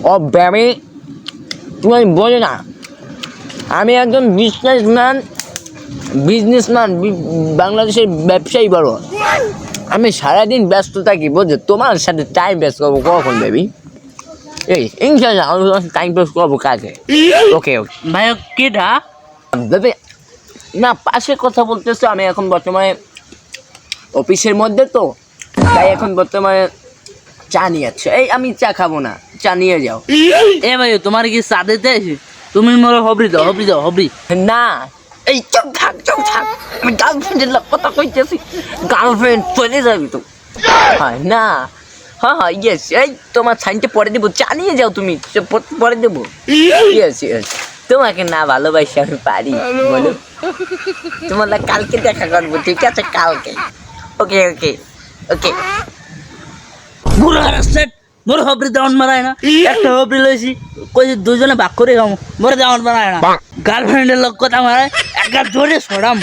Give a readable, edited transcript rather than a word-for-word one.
ও baby তুমি বোঝো না, আমি একজন বিজনেসম্যান, বাংলাদেশের ব্যবসায়ী বড়। আমি সারাদিন ব্যস্ত থাকি বুঝছো, তোমার সাথে টাইম পাস করবো কখন বেবি? এই ইনশাল্লাহ আমি তোমার সাথে টাইম পাস করবো কাজে। ওকে ওকে ভাই কেডা? বেবি না, পাশে কথা বলতেছো। আমি এখন বর্তমানে অফিসের মধ্যে তো, তাই এখন বর্তমানে চা নিয়ে যাচ্ছে। এই আমি চা খাবো না, চা নিয়ে যাও। এ ভাই তোমার কি চা দিতে? তুমি মোর হবরি দাও হবরি। না, এই চুপ থাক। আমি গার্লফ্রেন্ডের কথা কইতেছি, গার্লফ্রেন্ড চলে যাবি তো। হয় না, হ্যাঁ ইয়েস। এই তোমার সাইনটা পরে দেবো, চা নিয়ে যাও তুমি, পরে দেবো। ইয়েস তোমাকে না ভালোবাসি আমি পারি বলো? তোমার কালকে দেখা করবো, ঠিক আছে? কালকে। ওকে ওকে ওকে। বুড়া রাস্তায় মোর হবরি দেওয়ান মারায় না। একটা হবরি লইছি, কইছি দুজনে ভাগ করে খাবো, মোরে দেওয়ান মারায় না। গার্লফ্রেন্ডের লোক কথা মারায়, একটা জোরে সরাম।